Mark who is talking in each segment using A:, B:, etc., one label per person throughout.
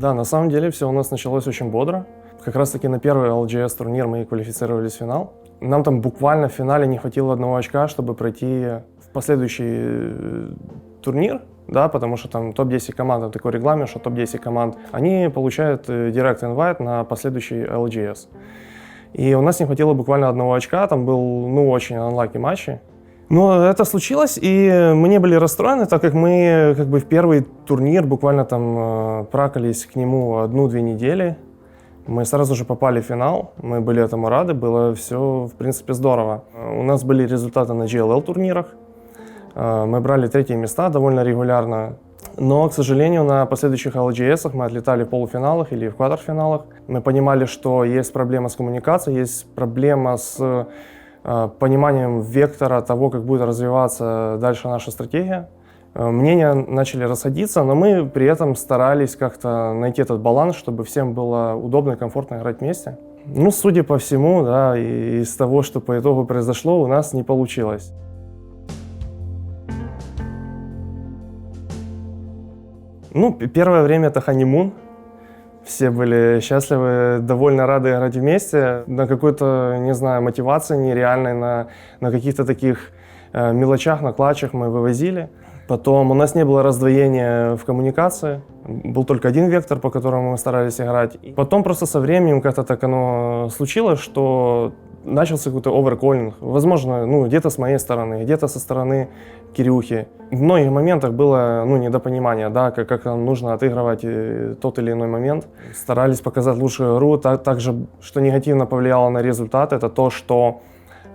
A: Да, на самом деле все у нас началось очень бодро. Как раз таки на первый LGS турнир мы квалифицировались в финал. Нам там буквально в финале не хватило 1 очка, чтобы пройти в последующий турнир, да, потому что там топ-10 команд, там такой регламент, что топ-10 команд, они получают direct invite на последующий LGS. И у нас не хватило буквально 1 очка, там был, очень unlucky матчи. Но это случилось, и мы не были расстроены, так как мы в первый турнир буквально там пракались к нему 1-2 недели. Мы сразу же попали в финал, мы были этому рады, было все, в принципе, здорово. У нас были результаты на GLL турнирах, мы брали 3-е места довольно регулярно, но, к сожалению, на последующих LGS мы отлетали в полуфиналах или в квартерфиналах. Мы понимали, что есть проблема с коммуникацией, есть проблема с пониманием вектора того, как будет развиваться дальше наша стратегия. Мнения начали расходиться, но мы при этом старались как-то найти этот баланс, чтобы всем было удобно и комфортно играть вместе. Судя по всему, да, и из того, что по итогу произошло, у нас не получилось. Первое время это ханимун. Все были счастливы, довольно рады играть вместе. На какой-то, не знаю, мотивации нереальной, на каких-то таких мелочах, на клатчах мы вывозили. Потом у нас не было раздвоения в коммуникации, был только один вектор, по которому мы старались играть. И потом просто со временем как-то так оно случилось, что начался какой-то оверколлинг. Возможно, где-то с моей стороны, где-то со стороны Кирюхи. В многих моментах было недопонимание, да, как нам нужно отыгрывать тот или иной момент. Старались показать лучшую игру. Также, что негативно повлияло на результат, это то, что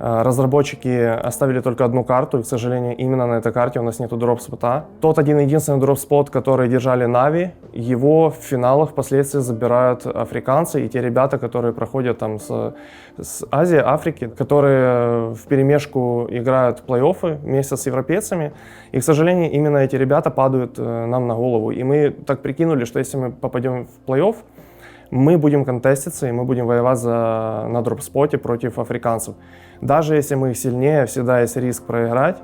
A: разработчики оставили только 1 карту, и, к сожалению, именно на этой карте у нас нету дроп-спота. Тот один-единственный дроп-спот, который держали Na'Vi, его в финалах впоследствии забирают африканцы и те ребята, которые проходят там с Азии, Африки, которые вперемешку играют плей-оффы вместе с европейцами. И, к сожалению, именно эти ребята падают нам на голову. И мы так прикинули, что если мы попадем в плей-офф, мы будем контеститься и мы будем воевать на дропспоте против африканцев. Даже если мы их сильнее, всегда есть риск проиграть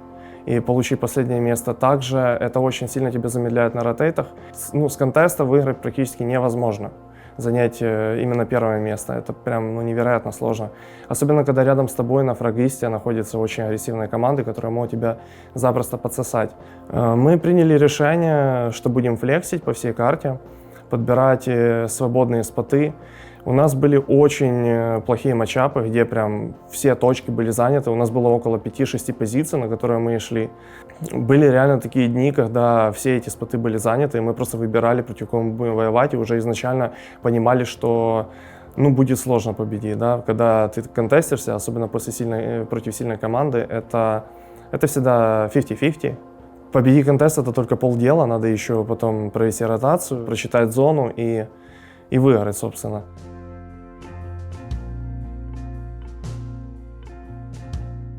A: и получить последнее место. Также это очень сильно тебя замедляет на ротейтах. С контеста выиграть практически невозможно. Занять именно первое место. Это прям невероятно сложно. Особенно, когда рядом с тобой на фраг-листе находятся очень агрессивные команды, которые могут тебя запросто подсосать. Мы приняли решение, что будем флексить по всей карте, подбирать свободные споты. У нас были очень плохие матчапы, где прям все точки были заняты. У нас было около 5-6 позиций, на которые мы шли. Были реально такие дни, когда все эти споты были заняты, и мы просто выбирали, против кого мы будем воевать, и уже изначально понимали, что будет сложно победить. Да? Когда ты контестишься, особенно против сильной команды, это всегда 50-50. Победить контест — это только полдела, надо еще потом провести ротацию, прочитать зону и выиграть, собственно.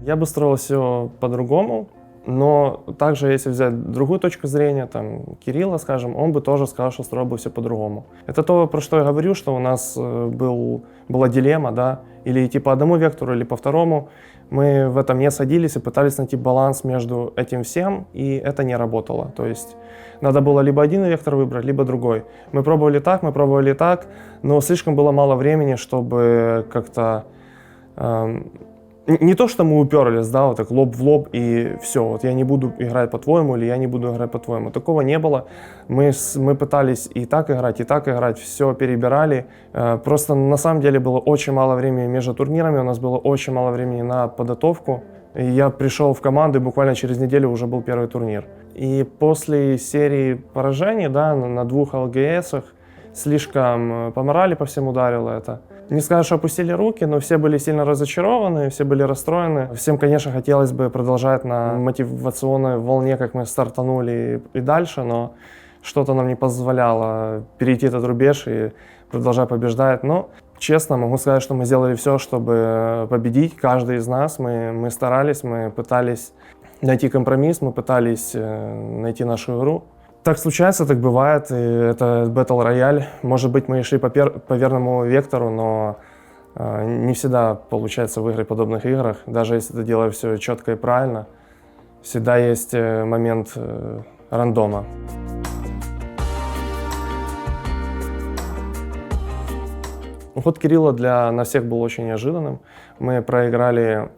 A: Я бы строил все по-другому, но также, если взять другую точку зрения, там, Кирилла, скажем, он бы тоже сказал, что строил бы все по-другому. Это то, про что я говорю, что у нас была дилемма, да, или идти по одному вектору, или по второму. Мы в этом не садились и пытались найти баланс между этим всем, и это не работало. То есть надо было либо один вектор выбрать, либо другой. Мы пробовали так, но слишком было мало времени, чтобы как-то... Не то, что мы уперлись, да, вот так лоб в лоб и все, вот я не буду играть по-твоему или я не буду играть по-твоему. Такого не было. Мы пытались и так играть, все перебирали. Просто на самом деле было очень мало времени между турнирами, у нас было очень мало времени на подготовку. И я пришел в команду, и буквально через неделю уже был первый турнир. И после серии поражений, да, на 2 LGS-ах, слишком по морали по всем ударило это. Не скажу, что опустили руки, но все были сильно разочарованы, все были расстроены. Всем, конечно, хотелось бы продолжать на мотивационной волне, как мы стартанули и дальше, но что-то нам не позволяло перейти этот рубеж и продолжать побеждать. Но, честно, могу сказать, что мы сделали все, чтобы победить. Каждый из нас, мы старались, мы пытались найти компромисс, мы пытались найти нашу игру. Так случается, так бывает, и это Battle Royale. Может быть, мы и шли по верному вектору, но не всегда получается выиграть в подобных играх. Даже если ты делаешь все четко и правильно, всегда есть момент рандома. Уход Кирилла на всех был очень неожиданным. Мы проиграли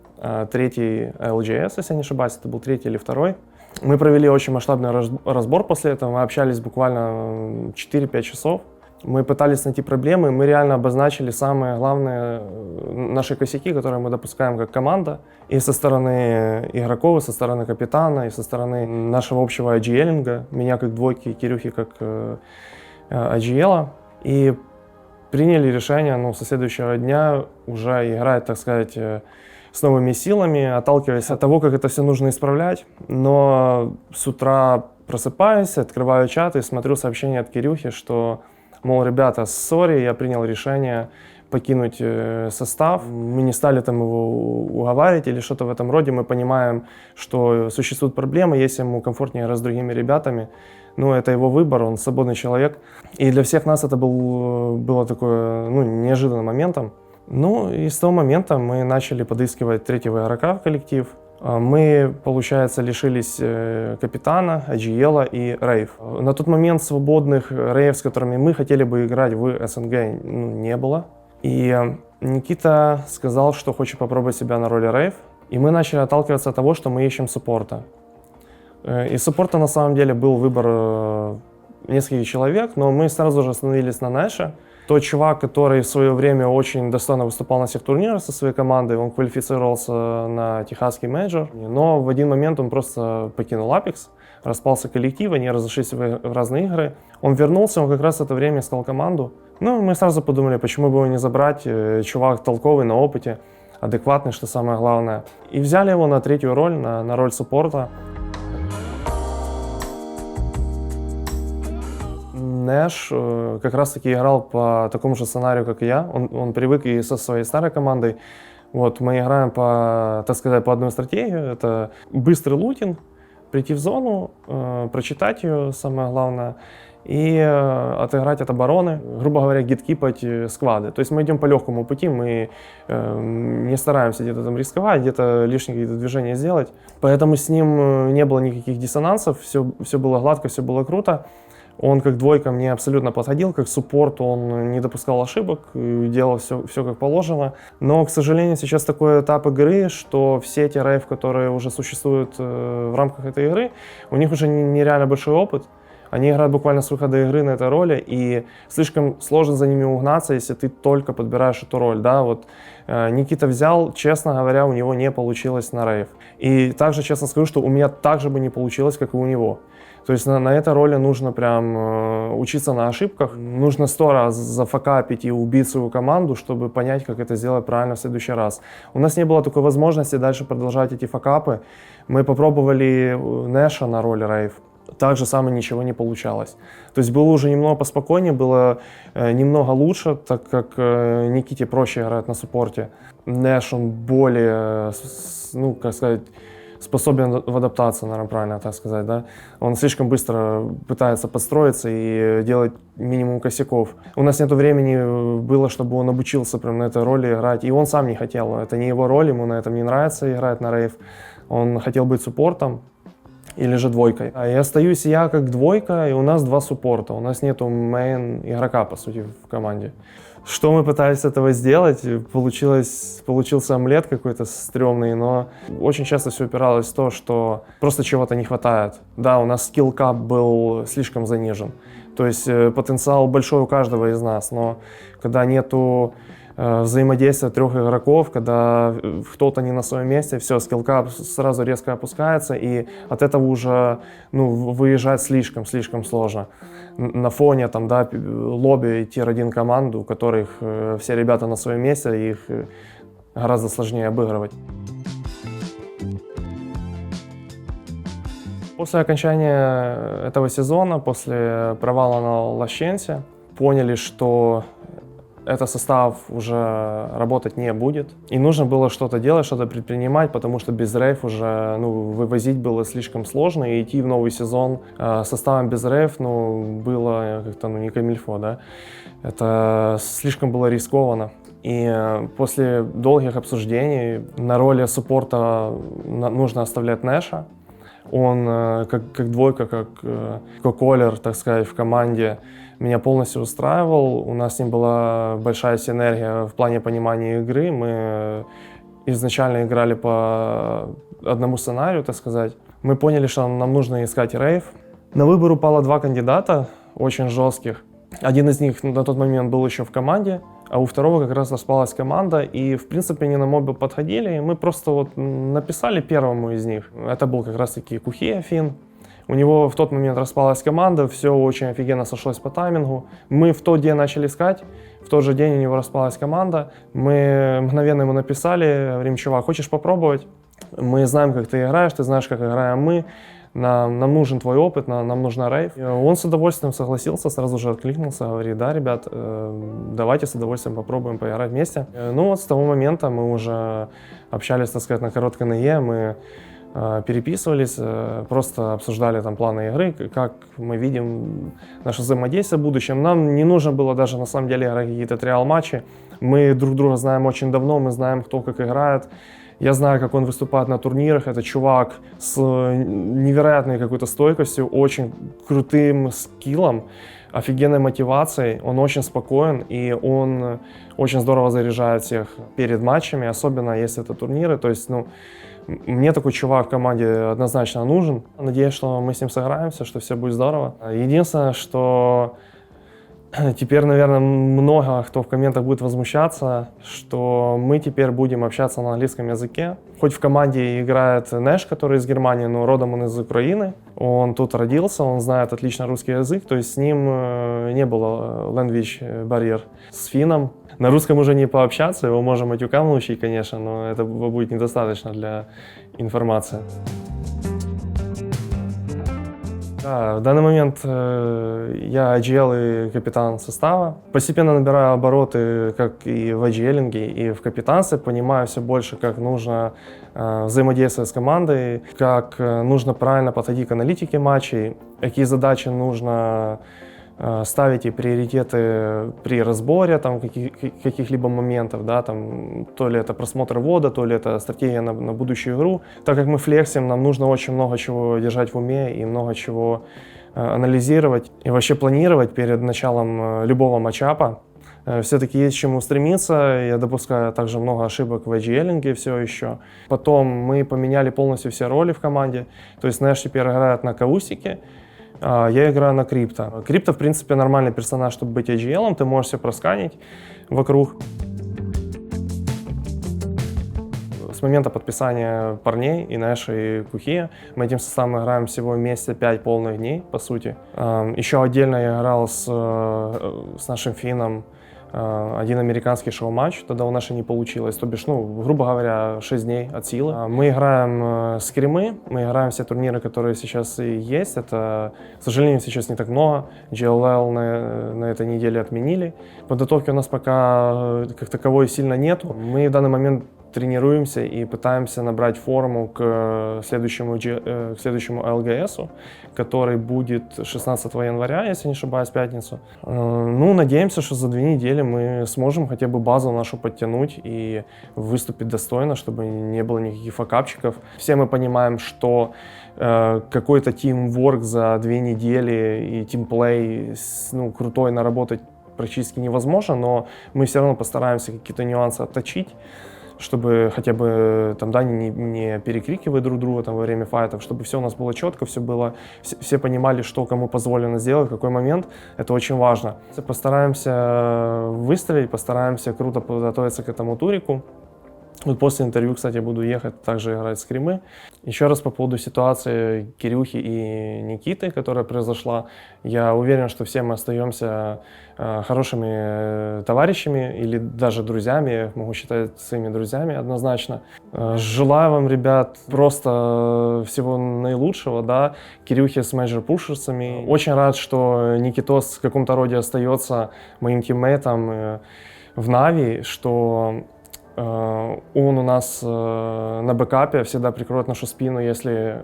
A: третий LGS, если я не ошибаюсь, это был третий или второй. Мы провели очень масштабный разбор после этого, мы общались буквально 4-5 часов. Мы пытались найти проблемы, мы реально обозначили самые главные наши косяки, которые мы допускаем как команда. И со стороны игроков, и со стороны капитана, и со стороны нашего общего IGL-инга, меня как двойки, Кирюхи как IGL. И приняли решение со следующего дня уже играть, так сказать, с новыми силами, отталкиваясь от того, как это все нужно исправлять. Но с утра просыпаюсь, открываю чат и смотрю сообщение от Кирюхи, что, мол, ребята, сори, я принял решение покинуть состав. Мы не стали там его уговаривать или что-то в этом роде. Мы понимаем, что существуют проблемы, если ему комфортнее играть с другими ребятами. Это его выбор, он свободный человек. И для всех нас это было такое, неожиданным моментом. И с того момента мы начали подыскивать третьего игрока в коллектив. Мы, получается, лишились капитана, IGL и Рейв. На тот момент свободных Рейв, с которыми мы хотели бы играть в СНГ, не было. И Никита сказал, что хочет попробовать себя на роли Рейв. И мы начали отталкиваться от того, что мы ищем суппорта. Из суппорта на самом деле был выбор нескольких человек, но мы сразу же остановились на Нэше. Тот чувак, который в свое время очень достойно выступал на всех турнирах со своей командой, он квалифицировался на техасский мейджор, но в один момент он просто покинул Apex, распался коллектив, они разошлись в разные игры. Он вернулся, он как раз в это время искал команду. Мы сразу подумали, почему бы его не забрать, чувак толковый, на опыте, адекватный, что самое главное. И взяли его на третью роль, на роль суппорта. Нэш как раз-таки играл по такому же сценарию, как и я. Он привык и со своей старой командой. Мы играем по одной стратегии. Это быстрый лутинг, прийти в зону, прочитать ее, самое главное, и отыграть от обороны, грубо говоря, гиткипать сквады. То есть мы идем по легкому пути, мы не стараемся где-то там рисковать, где-то лишние какие-то движения сделать. Поэтому с ним не было никаких диссонансов, все было гладко, все было круто. Он как двойка мне абсолютно подходил, как суппорт он не допускал ошибок, делал все как положено. Но, к сожалению, сейчас такой этап игры, что все те рейв, которые уже существуют в рамках этой игры, у них уже нереально большой опыт. Они играют буквально с выхода игры на этой роли, и слишком сложно за ними угнаться, если ты только подбираешь эту роль. Да? Никита взял, честно говоря, у него не получилось на рейв. И также честно скажу, что у меня также бы не получилось, как и у него. То есть на этой роли нужно прям учиться на ошибках, нужно 100 раз зафакапить и убить свою команду, чтобы понять, как это сделать правильно в следующий раз. У нас не было такой возможности дальше продолжать эти факапы. Мы попробовали Нэша на роли рейв. Так же самое ничего не получалось. То есть было уже немного поспокойнее, было немного лучше, так как Никите проще играть на суппорте. Нэш, он более, способен в адаптации, наверное, правильно так сказать, да. Он слишком быстро пытается подстроиться и делать минимум косяков. У нас нет времени было, чтобы он обучился прям на этой роли играть, и он сам не хотел. Это не его роль, ему на этом не нравится играть на рейв. Он хотел быть суппортом или же двойкой. И остаюсь я как двойка, и у нас два суппорта. У нас нету мейн игрока, по сути, в команде. Что мы пытались этого сделать? Получился омлет какой-то стрёмный, но очень часто все упиралось в то, что просто чего-то не хватает. Да, у нас скилл-кап был слишком занижен. То есть потенциал большой у каждого из нас, но когда нету взаимодействия трех игроков, когда кто-то не на своем месте, все, скиллкап сразу резко опускается, и от этого уже выезжать слишком сложно. На фоне лобби тир-1 команду, у которых все ребята на своем месте, их гораздо сложнее обыгрывать. После окончания этого сезона, после провала на Лощенсе, поняли, что этот состав уже работать не будет. И нужно было что-то делать, что-то предпринимать, потому что без рейв уже вывозить было слишком сложно. И идти в новый сезон составом без рейв было как-то не камильфо, да. Это слишком было рискованно. И после долгих обсуждений на роли суппорта нужно оставлять Нэша. Он как двойка, как колер, так сказать, в команде меня полностью устраивал. У нас с ним была большая синергия в плане понимания игры. Мы изначально играли по одному сценарию, так сказать. Мы поняли, что нам нужно искать рейв. На выбор упало два кандидата, очень жестких. Один из них на тот момент был еще в команде, а у второго как раз распалась команда, и в принципе они нам оба подходили, и мы просто вот написали первому из них. Это был как раз таки Кухия Фин. У него в тот момент распалась команда, все очень офигенно сошлось по таймингу. Мы в тот день начали искать, в тот же день у него распалась команда. Мы мгновенно ему написали, говорим: чувак, хочешь попробовать? Мы знаем, как ты играешь, ты знаешь, как играем мы. Нам нужен твой опыт, нам нужна рейв. И он с удовольствием согласился, сразу же откликнулся, говорит: да, ребят, давайте с удовольствием попробуем поиграть вместе. Ну вот с того момента мы уже общались, так сказать, на короткой ноге, мы переписывались, просто обсуждали там планы игры, как мы видим наше взаимодействие в будущем. Нам не нужно было даже на самом деле играть какие-то триал-матчи. Мы друг друга знаем очень давно, мы знаем, кто как играет. Я знаю, как он выступает на турнирах. Это чувак с невероятной какой-то стойкостью, очень крутым скиллом, офигенной мотивацией. Он очень спокоен, и он очень здорово заряжает всех перед матчами, особенно если это турниры. То есть, мне такой чувак в команде однозначно нужен. Надеюсь, что мы с ним сыграемся, что все будет здорово. Единственное, что теперь, наверное, много кто в комментах будет возмущаться, что мы теперь будем общаться на английском языке. Хоть в команде играет Нэш, который из Германии, но родом он из Украины. Он тут родился, он знает отлично русский язык, то есть с ним не было language барьер. С финном на русском уже не пообщаться, его можно матюкам научить, конечно, но это будет недостаточно для информации. Да, в данный момент я IGL и капитан состава. Постепенно набираю обороты как и в IGL, и в капитанстве. Понимаю все больше, как нужно взаимодействовать с командой, как нужно правильно подходить к аналитике матчей, какие задачи нужно ставить и приоритеты при разборе там, каких-либо моментов, да, там, то ли это просмотр ввода, то ли это стратегия на будущую игру. Так как мы флексим, нам нужно очень много чего держать в уме и много чего анализировать и вообще планировать перед началом любого матчапа. Все-таки есть к чему стремиться, я допускаю также много ошибок в IGL все еще. Потом мы поменяли полностью все роли в команде, то есть Нэш теперь играет на Каустике, я играю на Крипто. Крипто, в принципе, нормальный персонаж, чтобы быть IGL, ты можешь все просканить вокруг. С момента подписания парней, и Нэша, и Кухия, мы этим составом играем всего вместе 5 полных дней, по сути. Еще отдельно я играл с нашим финном один американский шоу-матч, тогда у Нэша не получилось, то бишь, грубо говоря, 6 дней от силы. Мы играем скримы, мы играем все турниры, которые сейчас и есть, это, к сожалению, сейчас не так много, GLL на этой неделе отменили. Подготовки у нас пока как таковой сильно нету, мы в данный момент тренируемся и пытаемся набрать форму к следующему LGS, который будет 16 января, если не ошибаюсь, в пятницу. Надеемся, что за 2 недели мы сможем хотя бы базу нашу подтянуть и выступить достойно, чтобы не было никаких факапчиков. Все мы понимаем, что какой-то тимворк за 2 недели и тимплей крутой наработать практически невозможно, но мы все равно постараемся какие-то нюансы отточить, чтобы хотя бы не перекрикивать друг друга во время файтов, чтобы все у нас было четко, все понимали, что кому позволено сделать, в какой момент. Это очень важно. Постараемся выстрелить, постараемся круто подготовиться к этому турику. Вот после интервью, кстати, буду ехать также играть скримы. Еще раз по поводу ситуации Кирюхи и Никиты, которая произошла. Я уверен, что все мы остаемся хорошими товарищами или даже друзьями. Я их могу считать своими друзьями однозначно. Желаю вам, ребят, просто всего наилучшего, да. Кирюхи с менеджер-пушерсами. Очень рад, что Никитос в каком-то роде остается моим тиммейтом в Нави, что он у нас на бэкапе всегда прикроет нашу спину, если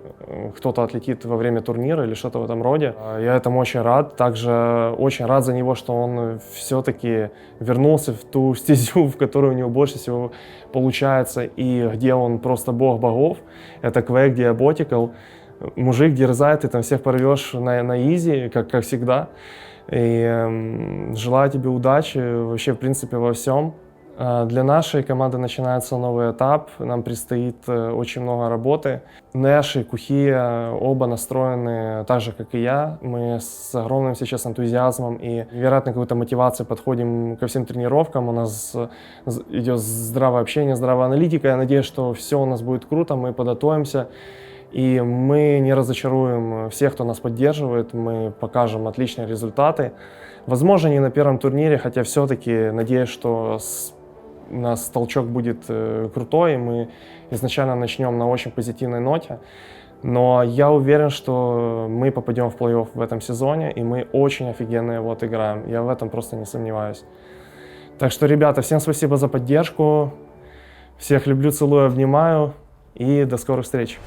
A: кто-то отлетит во время турнира или что-то в этом роде. Я этому очень рад. Также очень рад за него, что он все-таки вернулся в ту стезю, в которой у него больше всего получается и где он просто бог богов. Это Quake Diabotical. мужик дерзает, ты там всех порвешь на изи, как всегда. И желаю тебе удачи вообще, в принципе, во всем. Для нашей команды начинается новый этап, нам предстоит очень много работы. Нэш и Кухия оба настроены так же, как и я. Мы с огромным сейчас энтузиазмом и невероятной какой-то мотивацией подходим ко всем тренировкам. У нас идет здравое общение, здравая аналитика. Я надеюсь, что все у нас будет круто, мы подготовимся. И мы не разочаруем всех, кто нас поддерживает, мы покажем отличные результаты. Возможно, не на первом турнире, хотя все-таки надеюсь, что у нас толчок будет крутой, и мы изначально начнем на очень позитивной ноте. Но я уверен, что мы попадем в плей-офф в этом сезоне, и мы очень офигенно его отыграем. Я в этом просто не сомневаюсь. Так что, ребята, всем спасибо за поддержку. Всех люблю, целую, обнимаю, и до скорых встреч.